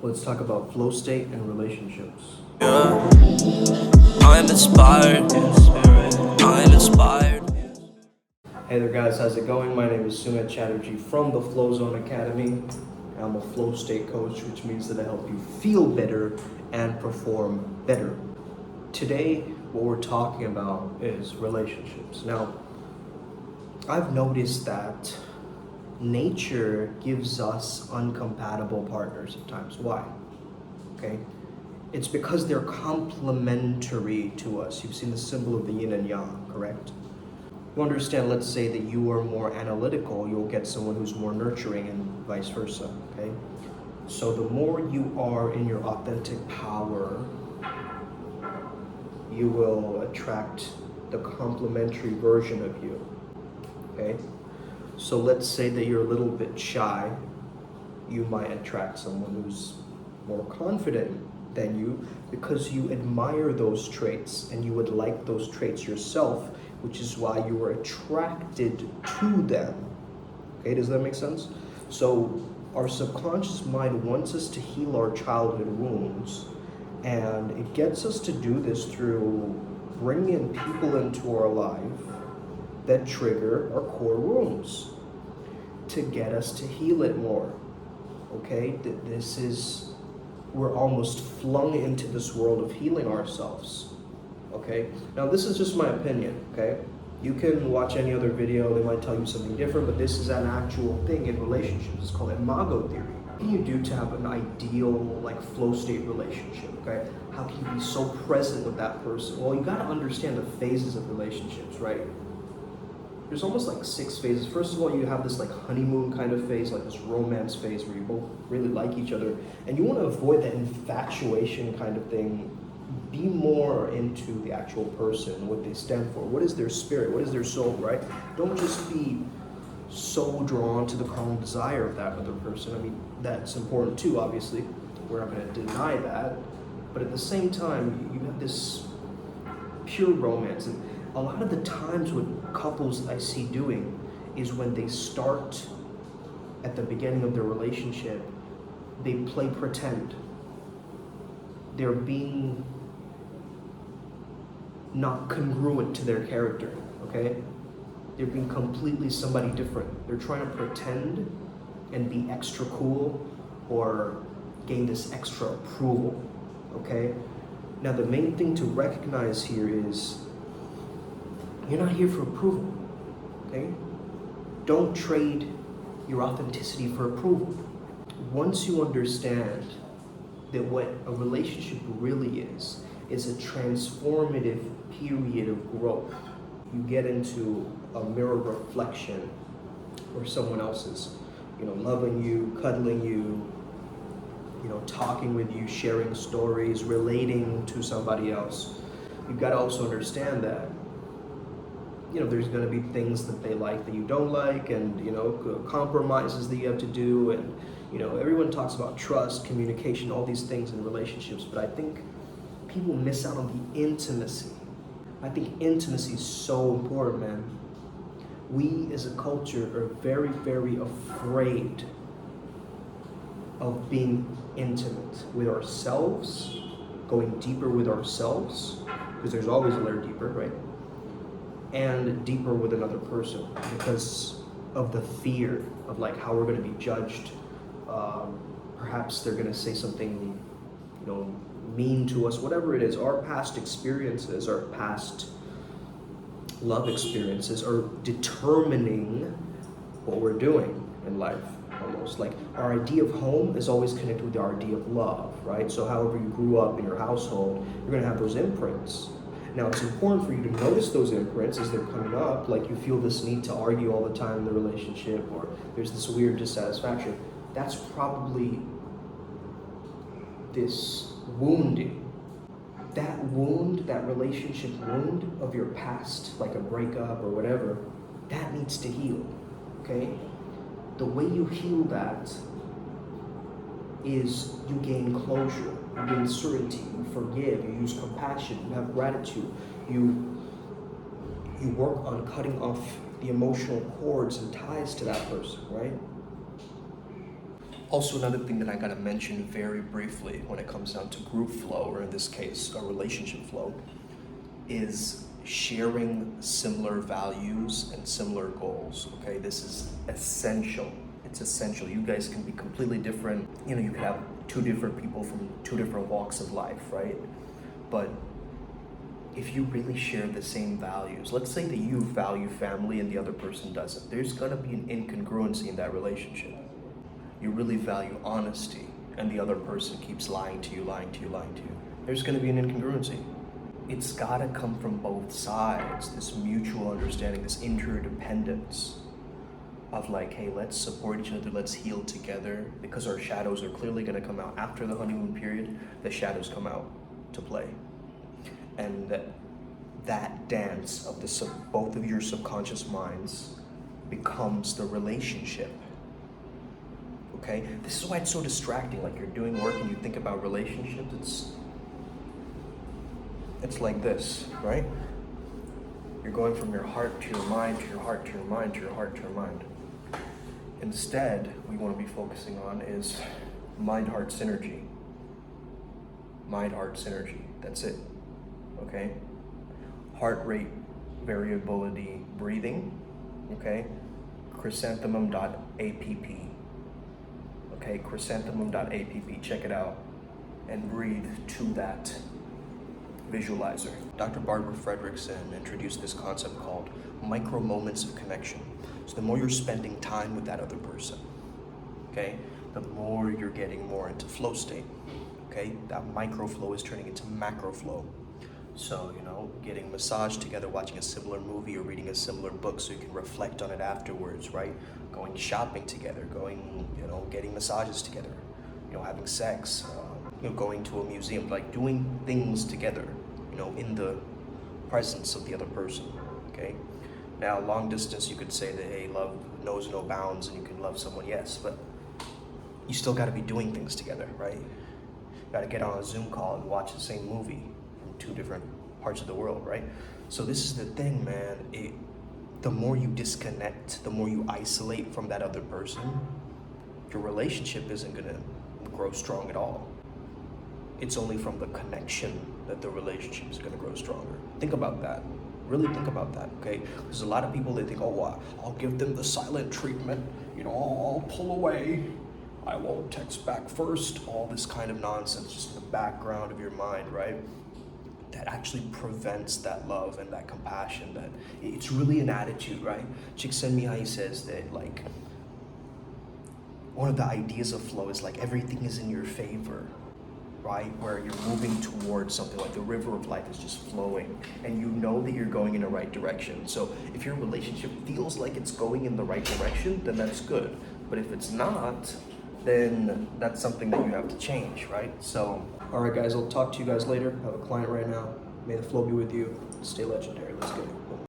Let's talk about flow state and relationships. Yeah. I'm inspired. I'm inspired. Hey there guys, how's it going? My name is Sumit Chatterjee from the Flow Zone Academy. I'm a flow state coach, which means that I help you feel better and perform better. Today, what we're talking about is relationships. Now, I've noticed that nature gives us uncompatible partners at times. Why? Okay? It's because they're complementary to us. You've seen the symbol of the yin and yang, correct? You understand, let's say that you are more analytical, you'll get someone who's more nurturing and vice versa, okay? So the more you are in your authentic power, you will attract the complementary version of you, okay? So let's say that you're a little bit shy, you might attract someone who's more confident than you because you admire those traits and you would like those traits yourself, which is why you were attracted to them. Okay, does that make sense? So our subconscious mind wants us to heal our childhood wounds, and it gets us to do this through bringing people into our life that trigger our core wounds to get us to heal it more. Okay, we're almost flung into this world of healing ourselves. Okay, now this is just my opinion. Okay, you can watch any other video, they might tell you something different, but this is an actual thing in relationships. It's called imago theory. What can you do to have an ideal, like, flow state relationship? Okay, how can you be so present with that person? Well, you got to understand the phases of relationships, right? There's almost like 6 phases. First of all, you have this like honeymoon kind of phase, like this romance phase where you both really like each other, and you want to avoid that infatuation kind of thing. Be more into the actual person, what they stand for, what is their spirit, what is their soul, right? Don't just be so drawn to the carnal desire of that other person. I mean, that's important too, obviously. We're not going to deny that. But at the same time, you have this pure romance. And a lot of the times what couples I see doing is when they start at the beginning of their relationship, they play pretend. They're being not congruent to their character, okay? They're being completely somebody different. They're trying to pretend and be extra cool or gain this extra approval, okay? Now the main thing to recognize here is you're not here for approval, okay? Don't trade your authenticity for approval. Once you understand that what a relationship really is a transformative period of growth. You get into a mirror reflection or someone else's, loving you, cuddling you, talking with you, sharing stories, relating to somebody else. You've got to also understand that, there's going to be things that they like that you don't like, and, compromises that you have to do, and, everyone talks about trust, communication, all these things in relationships, but I think people miss out on the intimacy. I think intimacy is so important, man. We as a culture are very, very afraid of being intimate with ourselves, going deeper with ourselves, because there's always a layer deeper, right? And deeper with another person because of the fear of like how we're going to be judged. Perhaps they're going to say something, mean to us, whatever it is. Our past experiences, our past love experiences are determining what we're doing in life, almost. Like our idea of home is always connected with our idea of love, right? So however you grew up in your household, you're going to have those imprints. Now it's important for you to notice those imprints as they're coming up, like you feel this need to argue all the time in the relationship, or there's this weird dissatisfaction. That's probably this wounding. That wound, that relationship wound of your past, like a breakup or whatever, that needs to heal, okay? The way you heal that is you gain closure, you gain certainty, you forgive, you use compassion, you have gratitude, you work on cutting off the emotional cords and ties to that person, right? Also, another thing that I gotta mention very briefly when it comes down to group flow, or in this case, a relationship flow, is sharing similar values and similar goals. Okay, this is essential. It's essential. You guys can be completely different. You know, you could have two different people from two different walks of life, right? But if you really share the same values, let's say that you value family and the other person doesn't, there's gonna be an incongruency in that relationship. You really value honesty and the other person keeps lying to you. There's gonna be an incongruency. It's gotta come from both sides, this mutual understanding, this interdependence of like, hey, let's support each other, let's heal together, because our shadows are clearly gonna come out. After the honeymoon period, the shadows come out to play. And that dance of both of your subconscious minds becomes the relationship. Okay? This is why it's so distracting. Like, you're doing work and you think about relationships, it's like this, right? You're going from your heart to your mind, to your heart to your mind, to your heart to your mind. Instead, we want to be focusing on is mind-heart synergy. Mind-heart synergy, that's it. Okay? Heart rate variability breathing, okay? Chrysanthemum.app. Okay, chrysanthemum.app, check it out and breathe to that visualizer. Dr. Barbara Fredrickson introduced this concept called micro moments of connection. So the more you're spending time with that other person, okay, the more you're getting more into flow state. Okay, that micro flow is turning into macro flow. So, you know, getting massage together, watching a similar movie or reading a similar book so you can reflect on it afterwards, right? Going shopping together, getting massages together, having sex, going to a museum, like doing things together, in the presence of the other person, okay? Now, long distance, you could say that, hey, love knows no bounds and you can love someone, yes, but you still gotta be doing things together, right? You gotta get on a Zoom call and watch the same movie from two different parts of the world, right? So this is the thing, man. The more you disconnect, the more you isolate from that other person, your relationship isn't gonna grow strong at all. It's only from the connection that the relationship is gonna grow stronger. Think about that. Really think about that, okay? There's a lot of people that think, oh, I'll give them the silent treatment, I'll pull away, I won't text back first, all this kind of nonsense just in the background of your mind, right? That actually prevents that love and that compassion. That it's really an attitude, right? Csikszentmihalyi says that, like, one of the ideas of flow is like everything is in your favor, right? Where you're moving towards something, like the river of life is just flowing and you know that you're going in the right direction. So if your relationship feels like it's going in the right direction, then that's good. But if it's not, then that's something that you have to change, right? So, all right, guys, I'll talk to you guys later. I have a client right now. May the flow be with you. Stay legendary. Let's get it.